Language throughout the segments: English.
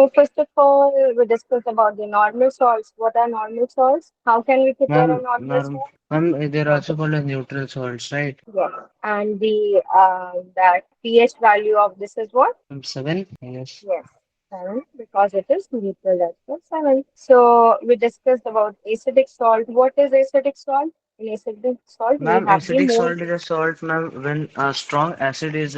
So first of all, we discussed about the normal salts. What are normal salts? How can we prepare a Ma'am, normal ma'am, salt? ma'am, they're What also called as neutral salts, right? Yes. And the that pH value of this is what? Seven, yes. Yes, 7 because it is neutral. That's what 7. So we discussed about acidic salt. What is acidic salt? In acidic salt, we Ma'am, have the acidic more. salt is a salt, ma'am, when a strong acid is,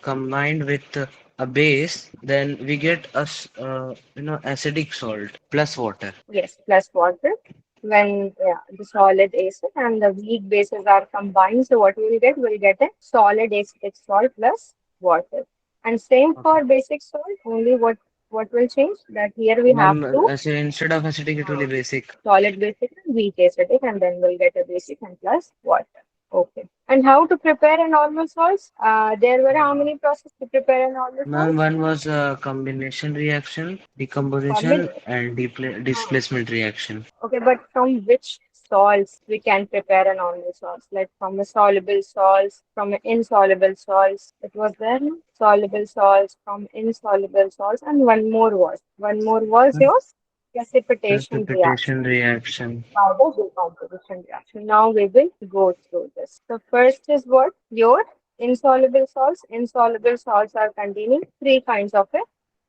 combined with a base, then we get acidic salt plus water. Yes, plus water. When the solid acid and the weak bases are combined, so what we will get? We'll get a solid acidic salt plus water. And same Okay. for basic salt. Only what will change? That here we have Ma'am, to instead of acidic, it will be uh, basic. solid basic and weak acidic, and then we'll get a basic and plus water. Okay. And how to prepare a normal salts? There were how many processes to prepare a normal Ma'am, salt? one was a combination reaction, decomposition, Combination. and displacement reaction. Okay, but from which salts we can prepare a normal salts? Like from a soluble salts, from a insoluble salts. It was there, no? Soluble salts, from insoluble salts, and one more was yours precipitation reaction. Precipitation reaction. By the decomposition reaction. Now we will go through this. The first is what? Your insoluble salts. Insoluble salts are containing three kinds of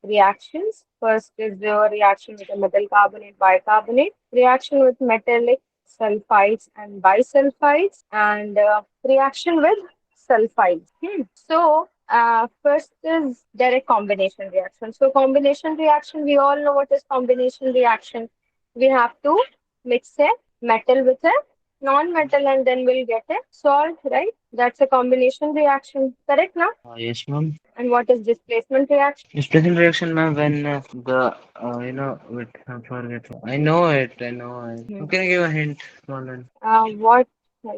reactions. First is the reaction with the metal carbonate, bicarbonate, reaction with metallic sulfides and bisulfides, and reaction with sulfides. First is direct combination reaction. So, combination reaction, we all know what is combination reaction. We have to mix a metal with a non-metal and then we'll get a salt, right? That's a combination reaction. Correct now? Yes, ma'am. And what is displacement reaction? Displacement reaction, ma'am, when wait, I forget. I know it. Hmm. Can I give a hint, Nolan? What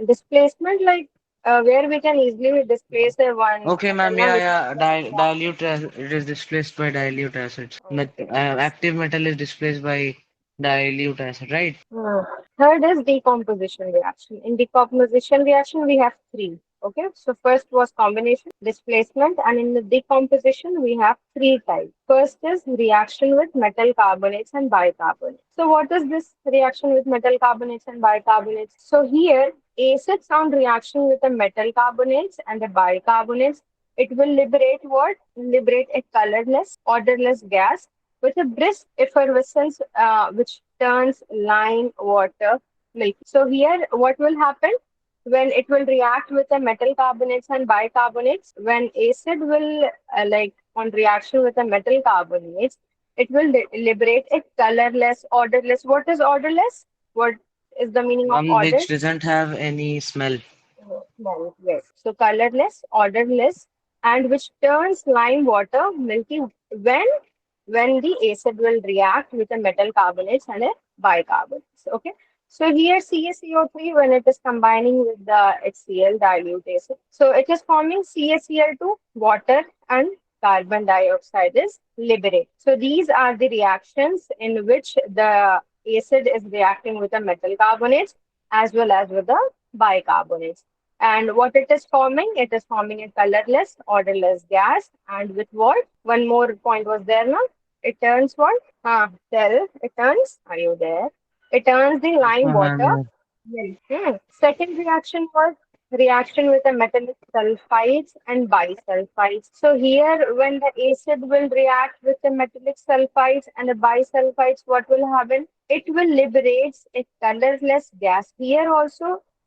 displacement like where we can easily displace a one Okay, metal ma'am, now yeah, with yeah, dilute, it is displaced by dilute acids. okay. Active metal is displaced by dilute acid, right? Hmm. Third is decomposition reaction. In decomposition reaction, we have three. Okay, so first was combination, displacement, and in the decomposition, we have three types. First is reaction with metal carbonates and bicarbonates. So, what is this reaction with metal carbonates and bicarbonates? So, here, acids on reaction with the metal carbonates and the bicarbonates, it will liberate what? Liberate a colorless, odorless gas with a brisk effervescence which turns lime water milky. So here what will happen when it will react with the metal carbonates and bicarbonates, when acid will on reaction with the metal carbonates, it will liberate a colorless, odorless. What is odorless? What is the meaning of odor? Which doesn't have any smell. Smell, yes. So colorless, odorless, and which turns lime water milky when the acid will react with the metal carbonates and a bicarbonates. Okay. So here CaCO3 when it is combining with the HCl dilute acid. So it is forming CaCl2, water and carbon dioxide is liberated. So these are the reactions in which the acid is reacting with the metal carbonates as well as with the bicarbonates. And what it is forming? It is forming a colorless, odorless gas. And with what? One more point was there, no? It turns what? It turns, are you there? It turns the Yes, lime ma'am, water. yeah. Second reaction was reaction with the metallic sulfides and bisulfides. So here, when the acid will react with the metallic sulfides and the bisulfides, what will happen? It will liberate a colorless gas. Here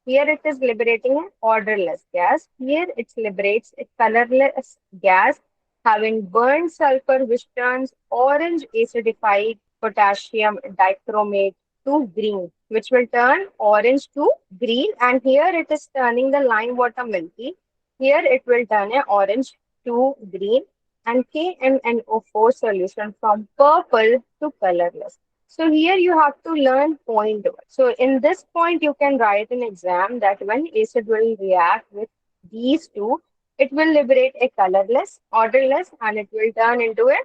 it is liberating an odorless gas. Here it liberates a colorless gas having burned sulfur, which turns orange acidified potassium dichromate to green, which will turn orange to green. And here it is turning the lime water milky. Here it will turn a orange to green and KMNO4 solution from purple to colorless. So here you have to learn point. So in this point, you can write an exam that when acid will react with these two, it will liberate a colorless, odorless, and it will turn into a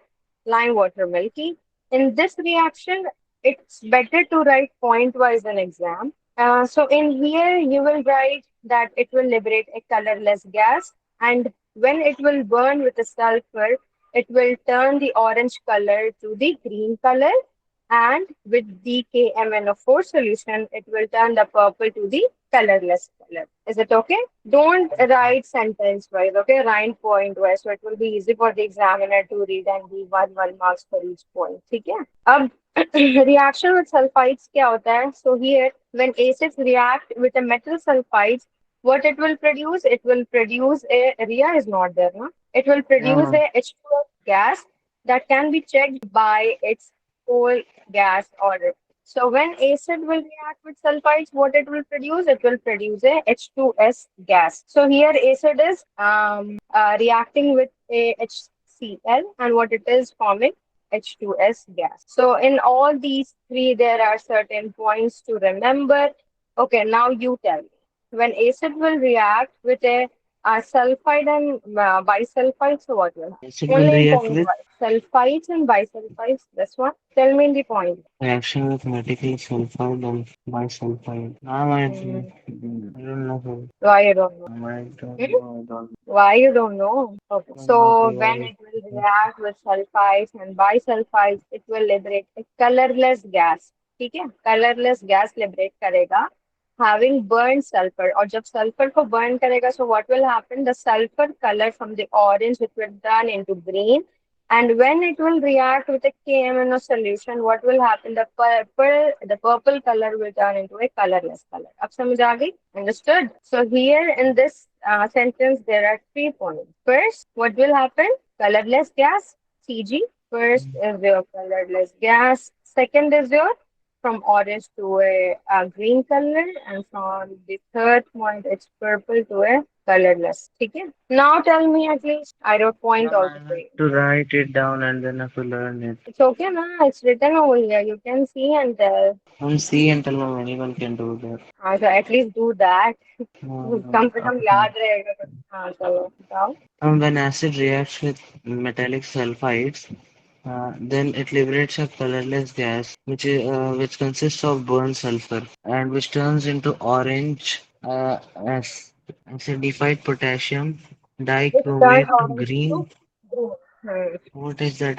lime water milky. In this reaction, it's better to write point-wise an exam. So in here, you will write that it will liberate a colorless gas, and when it will burn with the sulfur, it will turn the orange color to the green color, and with DKMnO4 solution, it will turn the purple to the colorless color. Is it okay? Don't write sentence wise, okay? Write point wise, so it will be easy for the examiner to read and give one marks for each point. ठीक है? अब reaction with sulfides क्या होता है? So here, when acids react with a metal sulfides, what it will produce? It will produce a Rhea is not there, no? It will Yeah, produce ma'am. a H2O gas that can be checked by its whole gas order. So when acid will react with sulfides, what it will produce? It will produce a H2S gas. So here acid is reacting with a HCl, and what it is forming H2S gas. So in all these three, there are certain points to remember. Okay, now you tell me. When acid will react with a sulfide and bisulfide, so what will happen? Acid will Only in react point with wise. Sulfides and bisulfides, this one. Tell me in the point. reaction with metal sulfide and bisulfide. Mm, I don't know. Sir. why you don't know? I don't Hmm? know. I don't Why you don't know? Okay. know. So Okay, when why? it will react with sulfides and bisulfides, it will liberate a colorless gas. ठीक है? Colorless gas liberate करेगा, having burned sulfur. और जब sulfur को burn करेगा, so what will happen? The sulfur color from the orange, it will turn into green. And when it will react with a KMNO solution, what will happen? The purple color will turn into a colorless color. अब समझ आ गई? Understood? So here in this sentence, there are 3 points. First, what will happen? Colorless gas, CG. First is your colorless gas. Second is your from orange to a green color, and from the third point, it's purple to a colorless. Okay. Now tell me at least. I wrote point Ma'am, also I for have you. to write it down and then I have to learn it. It's okay, na? It's written over here. You can see and tell. From C and tell ma'am anyone can do that. So at least do that. कम से कम Okay. याद रहेगा तो हाँ चलो बताओ. When acid reacts with metallic sulfides, then it liberates a colorless gas, which consists of burnt sulfur and which turns into orange as acidified potassium It turned dichromate to orange green. into green. Hmm. What is that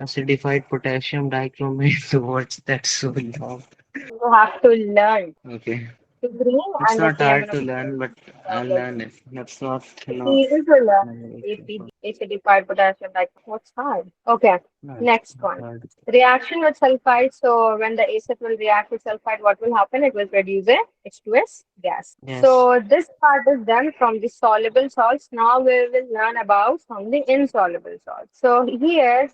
acidified potassium dichromate? What's that so long? You have to learn Okay, the green it's and the not hard KMN to of learn, but I'll purple. learn it. That's not, It's easy to learn. no, APD, acidified potassium, like what's hard? Okay, it's next not one. hard. Reaction with sulfide. So when the acid will react with sulfide, what will happen? It will produce a H2S gas. Yes. So this part is done from the soluble salts. Now we will learn about from the insoluble salts. So here,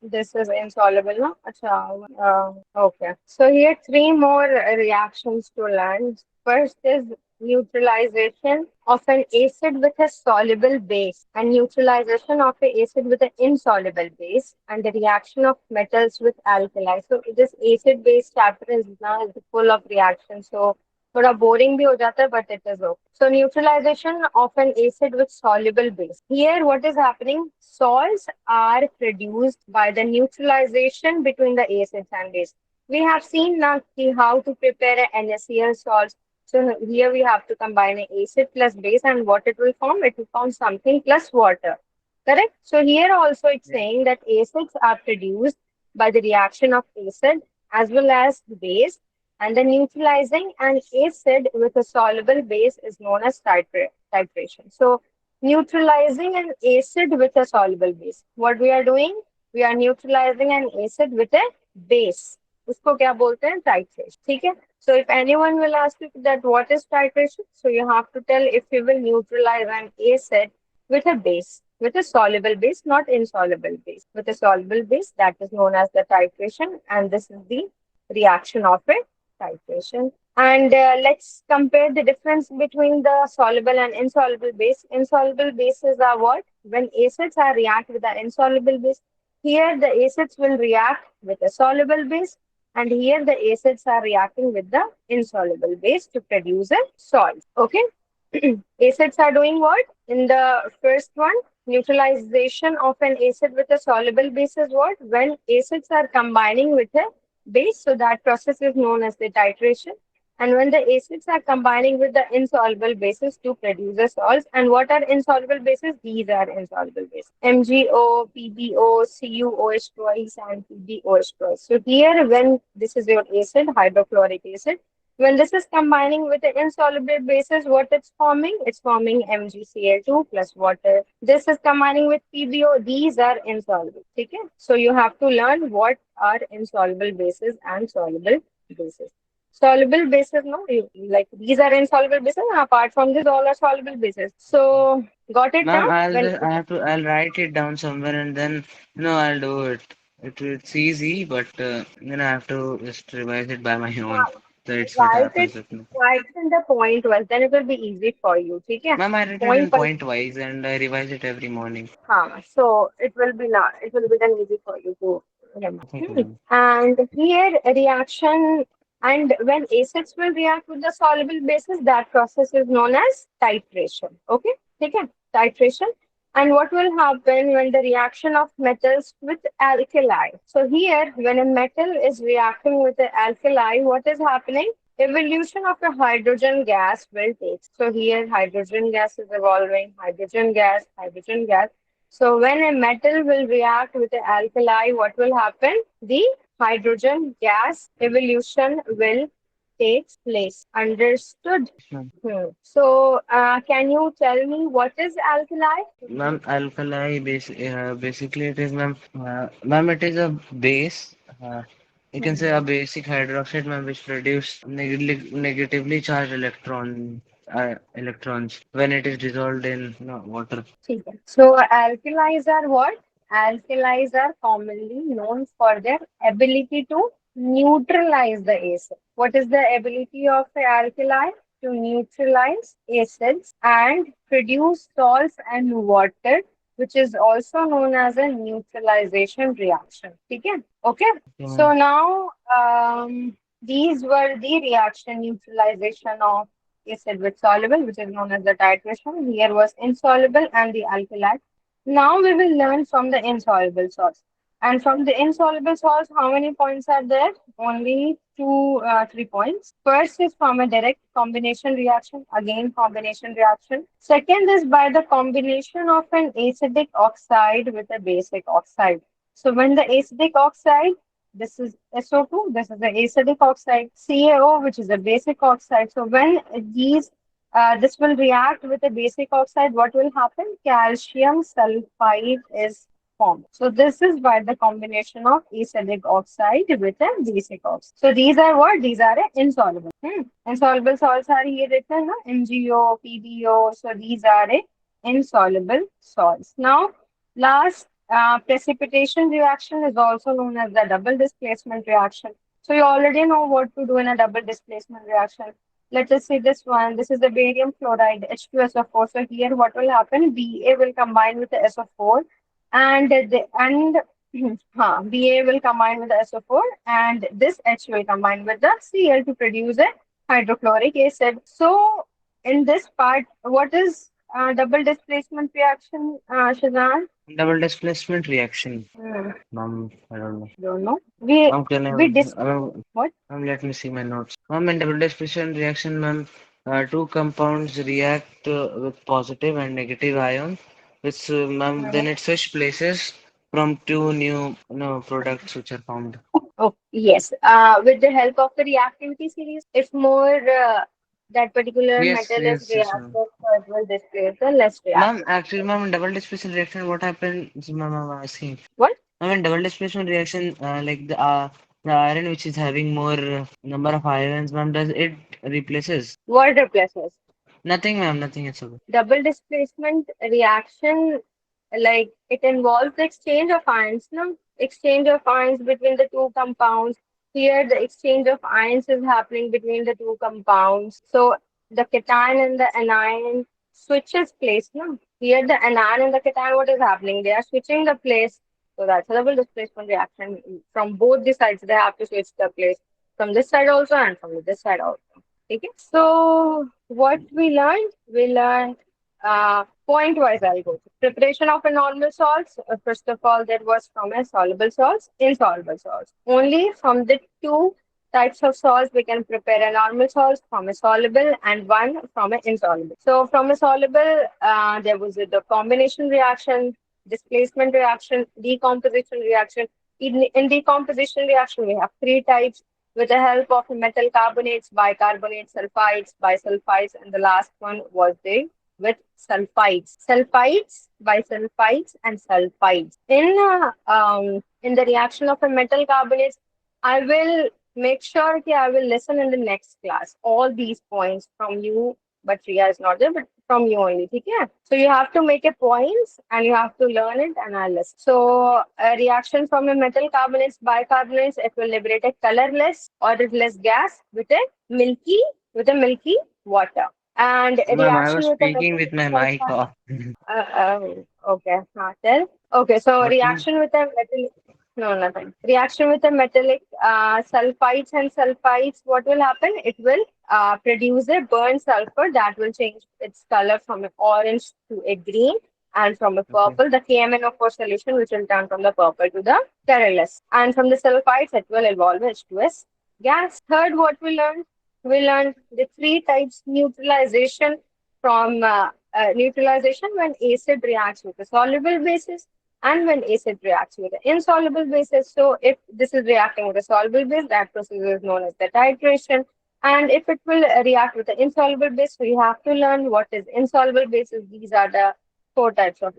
this is insoluble, no? Acha, okay. So here three more reactions to learn. First is neutralization of an acid with a soluble base and neutralization of an acid with an insoluble base, and the reaction of metals with alkali. So this acid base chapter is now is full of reactions. So थोड़ा boring भी हो जाता है, but it is okay. So neutralization of an acid with soluble base. Here what is happening? Salts are produced by the neutralization between the acids and base. We have seen now how to prepare an NaCl salt. So here we have to combine an acid plus base, and what it will form? It will form something plus water. Correct? So here also it's Yeah. saying that acids are produced by the reaction of acid as well as base, and the neutralizing an acid with a soluble base is known as titration. So neutralizing an acid with a soluble base. What we are doing? We are neutralizing an acid with a base. उसको क्या बोलते हैं? Titration. ठीक है? So if anyone will ask you that what is titration, so you have to tell if you will neutralize an acid with a base, with a soluble base, not insoluble base. With a soluble base, that is known as the titration, and this is the reaction of it, titration. And let's compare the difference between the soluble and insoluble base. Insoluble bases are what? When acids are react with the insoluble base, here the acids will react with a soluble base, and here the acids are reacting with the insoluble base to produce a salt. Okay. Acids are doing what? In the first one, neutralization of an acid with a soluble base is what? When acids are combining with a base, so that process is known as the titration. And when the acids are combining with the insoluble bases to produce the salts, and what are insoluble bases? These are insoluble bases: MgO, PbO, CuOH twice, and PbOH twice. So here, when this is your acid, hydrochloric acid, when this is combining with the insoluble bases, what it's forming? It's forming MgCl2 plus water. This is combining with PbO. These are insoluble. Okay? So you have to learn what are insoluble bases and soluble bases. Soluble bases, no, like these are insoluble bases. And apart from this, all are soluble bases. So got it now? Ma'am, When I'll write it down somewhere and then, I'll do it. It's easy, but, I have to just revise it by my own. So it's what write it, happens with me. write it in the point was, then it will be easy for you. Okay? Ma'am, I write it Point in wise. point wise and I revise it every morning. So it will be not, it will be then easy for you to remember. Thank you, ma'am. And here a reaction, and when acids will react with the soluble bases, that process is known as titration. Okay? Okay? Titration. And what will happen when the reaction of metals with alkali? So here, when a metal is reacting with the alkali, what is happening? Evolution of a hydrogen gas will take. So here hydrogen gas is evolving, hydrogen gas. So when a metal will react with the alkali, what will happen? The hydrogen gas evolution will take place. Understood? Yes, ma'am. So can you tell me what is alkali? Ma'am, alkali basically it is, ma'am, it is a base. You can say a Hmm. basic hydroxide, ma'am, which produce negatively charged electrons when it is dissolved in water. ठीक है. So alkalis are what? Alkalis are commonly known for their ability to neutralize the acid. What is the ability of the alkali? To neutralize acids and produce salts and water, which is also known as a neutralization reaction. ठीक है? Okay. Okay, So ma'am. now these were the reaction neutralization of acid with soluble, which is known as the titration. Here was insoluble and the alkali. Now we will learn from the insoluble salts. And from the insoluble salts, how many points are there? Only 3 points. First is from a direct combination reaction, again combination reaction. Second is by the combination of an acidic oxide with a basic oxide. So when the acidic oxide, this is SO2, this is the acidic oxide, CaO, which is a basic oxide. So when these this will react with a basic oxide, what will happen? Calcium sulfide is formed. So this is by the combination of acidic oxide with a basic oxide. So these are what? These are insoluble. Insoluble salts are here written, no? MgO, PbO. So these are insoluble salts. Now, last precipitation reaction is also known as the double displacement reaction. So you already know what to do in a double displacement reaction. Let us see this one. This is the barium fluoride H2SO4. So here what will happen? Ba will combine with the SO4 and Ba will combine with the SO4 and this H will combine with the Cl to produce a hydrochloric acid. So in this part, what is double displacement reaction, Shazan? Double displacement reaction. Hmm, Ma'am, I don't know. don't know. We Ma'am, can we dis what? let me see my notes. Ma'am, in double displacement reaction, ma'am, two compounds react with positive and negative ions, which, ma'am, then it switch places from two new, products which are formed. Oh, yes. With the help of the reactivity series, if more that particular Yes, metal is yes, yes, reactive, ma'am. so it will displace the less Ma'am, reactive. actually, ma'am, in double displacement reaction, what happens, ma'am, I'm asking. What? I mean, double displacement reaction, like the iron which is having more number of ions, ma'am, does it replaces? What replaces? Nothing, ma'am, nothing. It's okay. Double displacement reaction, like it involves the exchange of ions, no? Exchange of ions between the two compounds. Here, the exchange of ions is happening between the two compounds. So the cation and the anion switches place, no? Here, the anion and the cation, what is happening? They are switching the place. So that's a double displacement reaction. From both the sides, they have to switch the place. From this side also and from this side also. Okay. So what we learned? We learned point wise. I'll go. Preparation of a normal salts. First of all, that was from a soluble salts, insoluble salts. Only from the two types of salts, we can prepare a normal salt from a soluble and one from an insoluble. So from a soluble, there was the combination reaction, displacement reaction, decomposition reaction. In decomposition reaction, we have three types with the help of metal carbonates, bicarbonate, sulfides, bisulfides, and the last one was the with sulfides, bisulfides, and sulfides. In the reaction of a metal carbonates, I will make sure that I will listen in the next class. All these points from you, but Riya is not there, but from you only. Okay? So you have to make a points and you have to learn it and I'll listen. So a reaction from a metal carbonates, bicarbonates, it will liberate a colorless or less gas with a milky water. And a Ma'am, I reaction was with a speaking with metallic my mic sulfide. off. Okay, not there. Okay, so What you? reaction with a metallic, no, nothing. Reaction with the metallic sulfides and sulfides, what will happen? It will produce a burnt sulfur that will change its color from an orange to a green and from a Okay. purple, the KMnO4 solution, which will turn from the purple to the colorless. And from the sulfides, it will evolve H2S gas. Third, what we learned? We learned the three types neutralization from neutralization when acid reacts with a soluble basis and when acid reacts with an insoluble basis. So if this is reacting with a soluble base, that process is known as the titration. And if it will react with the insoluble base, so you have to learn what is insoluble bases. These are the four types of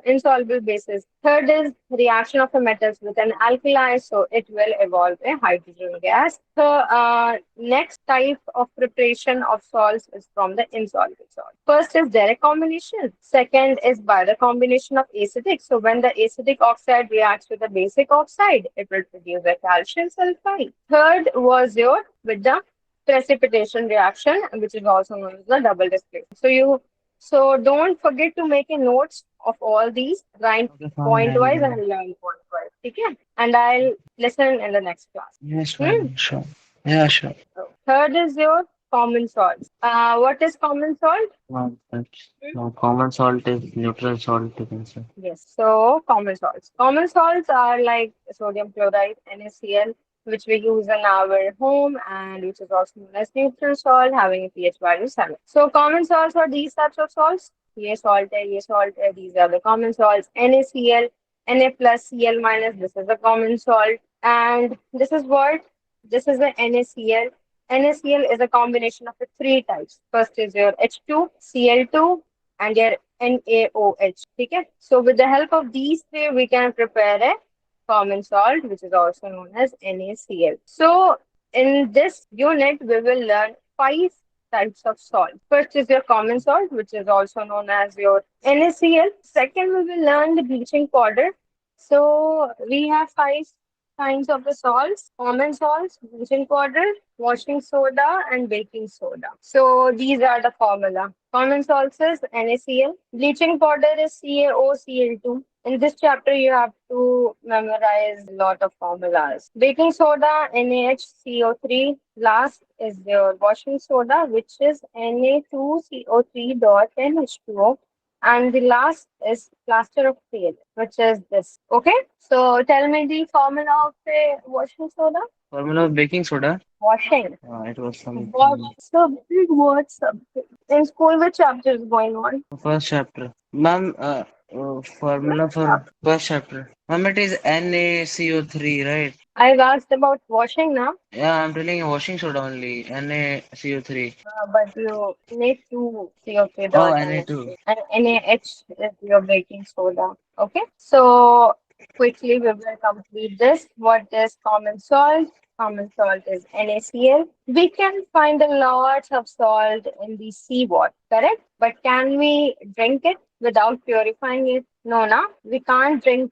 insoluble bases. Third is reaction of the metals with an alkali, so it will evolve a hydrogen gas. So next type of preparation of salts is from the insoluble salt. First is direct combination. Second is by the combination of acidic. So when the acidic oxide reacts with the basic oxide, it will produce a calcium sulfide. Third was your with the precipitation reaction, which is also known as the double displacement. So don't forget to make a notes of all these, write Okay, fine. point I'll wise do. and learn point wise. Okay? And I'll listen in the next class. Yes, Hmm? ma'am. Sure. Yeah, sure. Third is your common salts. What is common salt? Ma'am, no, common salt is neutral salt, you can say. Yes, so common salts. Common salts are like sodium chloride, NaCl, which we use in our home and which is also known as neutral salt, having a pH value 7. So common salts are these types of salts. Ye salt hai, these are the common salts. NaCl, Na plus, Cl minus, this is the common salt. And this is what? This is the NaCl. NaCl is a combination of the three types. First is your H2, Cl2, and your NaOH. Okay? So with the help of these three, we can prepare a common salt, which is also known as NaCl. So in this unit, we will learn five types of salt. First is your common salt, which is also known as your NaCl. Second, we will learn the bleaching powder. So we have five kinds of the salts: common salts, bleaching powder, washing soda, and baking soda. So these are the formula. Common salts is NaCl. Bleaching powder is CaOCl2. In this chapter, you have to memorize a lot of formulas. Baking soda, NaHCO3. Last is your washing soda, which is Na2CO3 dot NH2O. And the last is plaster of Paris, which is this. Okay, so tell me the formula of a washing soda. Formula of baking soda. Washing. It was What something. something? What something? In school, which chapter is going on? First chapter. Ma'am, Which formula for chapter? first chapter. Ma'am, it is NaCO3, right? I've asked about washing now, Yeah, I'm telling you washing soda only. NaCO3. but you need to CO3 Oh, dot Na2. NH2 and NaH is your baking soda. Okay, so quickly we will complete this. What is common salt? Common salt is NaCl. We can find a lot of salt in the seawater, correct? But can we drink it without purifying it? No, no. We can't drink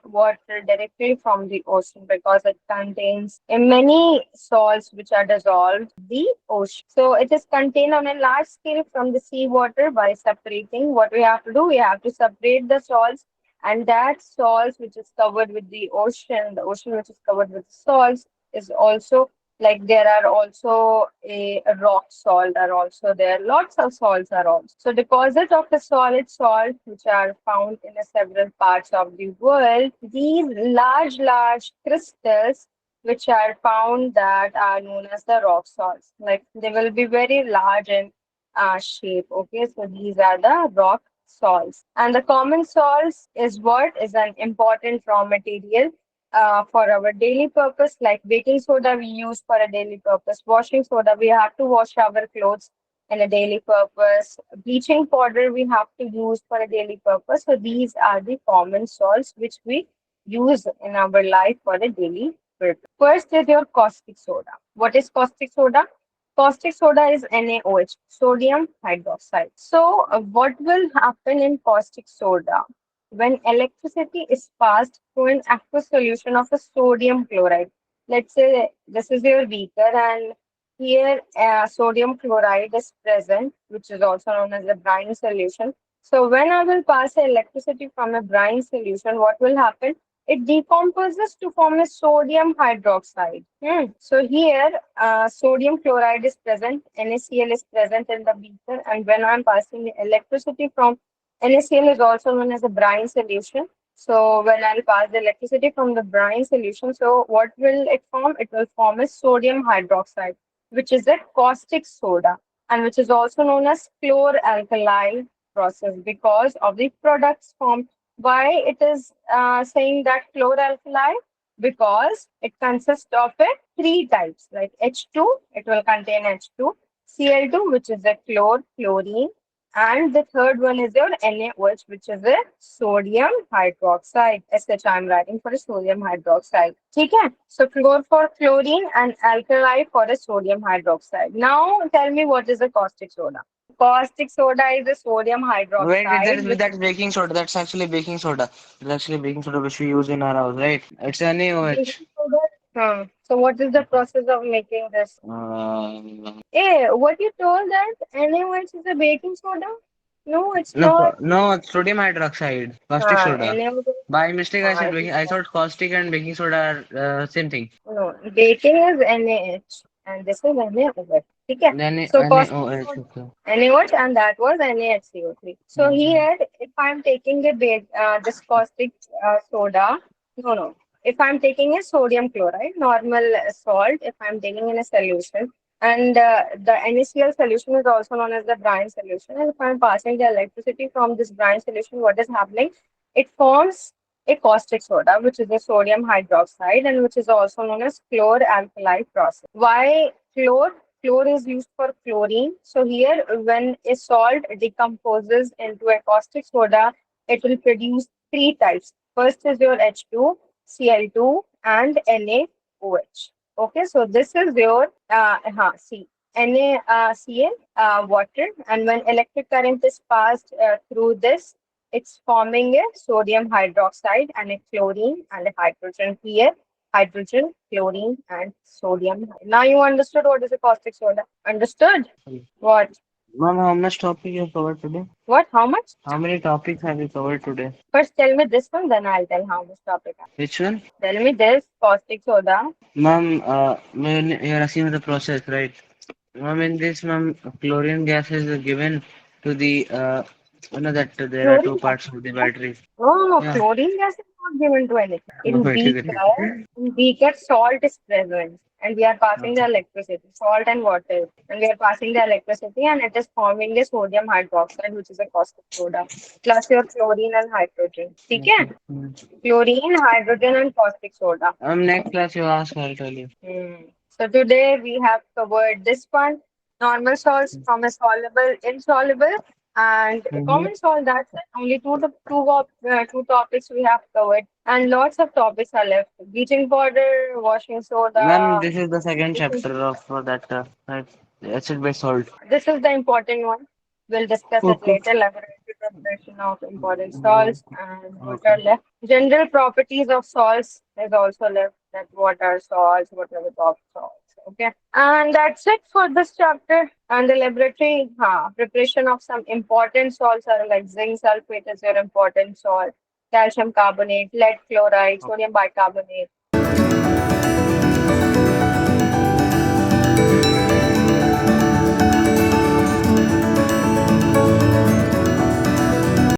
water directly from the ocean because it contains many salts which are dissolved in the ocean. So it is contained on a large scale from the seawater by separating. What we have to do, we have to separate the salts, and that salts which is covered with the ocean which is covered with salts is also like there are also a rock salt are also there. Lots of salts are also. So deposit of the solid salt which are found in several parts of the world. These large crystals which are found that are known as the rock salts. Like they will be very large in shape. Okay, so these are the rock salts. And the common salts is what is an important raw material for our daily purpose. Like baking soda, we use for a daily purpose. Washing soda, we have to wash our clothes in a daily purpose. Bleaching powder, we have to use for a daily purpose. So these are the common salts which we use in our life for a daily purpose. First is your caustic soda. What is caustic soda? Caustic soda is NaOH, sodium hydroxide. So, what will happen in caustic soda? When electricity is passed through an aqueous solution of a sodium chloride. Let's say this is your beaker, and here sodium chloride is present, which is also known as a brine solution. So, when I will pass electricity from a brine solution, what will happen? It decomposes to form a sodium hydroxide. So here, sodium chloride is present, NaCl is present in the beaker, and when I'm passing the electricity from NaCl is also known as a brine solution. So when I'll pass the electricity from the brine solution, so what will it form? It will form a sodium hydroxide, which is a caustic soda, and which is also known as chloralkali process because of the products formed. Why it is saying that chloralkali? Because it consists of three types, like H2, it will contain H2, Cl2, which is a chlorine, and the third one is your NaOH, which is a sodium hydroxide. SH I'm writing for a sodium hydroxide. Okay? So chlor for chlorine and alkali for a sodium hydroxide. Now tell me what is a caustic soda. Caustic soda is a sodium Wait, hydroxide, which that's baking soda. That's actually baking soda. That's actually baking soda which we use in our house, right? It's NaOH. baking soda. So what is the process of making this? Hey, what you told that NaOH is a baking soda? No, it's No, not. no, it's sodium hydroxide, caustic soda. NaOH. By mistake, I said It is baking. I not. thought caustic and baking soda are same thing. No, baking is NaH and this is NaOH. Okay. Then So caustic NaOH. soda Okay. NaOH and that was NaHCO3. So Mhm. here, if I'm taking a this caustic soda, no. If I'm taking a sodium chloride, normal salt, if I'm taking in a solution, and the NaCl solution is also known as the brine solution, and if I'm passing the electricity from this brine solution, what is happening? It forms a caustic soda, which is a sodium hydroxide, and which is also known as chloralkali process. Why chlor? Chlor is used for chlorine. So here, when a salt decomposes into a caustic soda, it will produce three types. First is your H2, Cl2, and NaOH. Okay, so this is your C. NaCl, water, and when electric current is passed through this, it's forming a sodium hydroxide and a chlorine and a hydrogen here. Hydrogen, chlorine, and sodium. Now you understood what is a caustic soda. Understood? What? Ma'am, how much topic you have covered today? What? How much? How many topics have you covered today? First tell me this one, then I'll tell how much topic. Which one? Tell me this caustic soda. Ma'am, when you're asking the process, right? Ma'am, in this, ma'am, chlorine gas is given to the, that there are two Chlorine gas. parts of the battery. No, Yeah. chlorine gas is not given to anything. No, it is it. In beaker, salt is present, and we are passing the electricity, salt and water, and we are passing the electricity, and it is forming a sodium hydroxide, which is a caustic soda, plus your chlorine and hydrogen. Okay? Okay. Chlorine, hydrogen, and caustic soda. Next class you ask, I'll tell you. So today we have covered this one, normal salts from a soluble, insoluble, and Mm-hmm. common salt. That's it. Only two topics we have covered, and lots of topics are left. Bleaching powder, washing Ma'am, soda. this is the second chapter of that acid-based salt. This is the important one. We'll discuss it Okay. later. Laboratory preparation of important salts and what Okay. are left. General properties of salts is also left. That what are salts, what are the top salts. Okay. And that's it for this chapter. And the laboratory preparation of some important salts are like zinc sulfate is your important salt, calcium carbonate, lead chloride, sodium bicarbonate.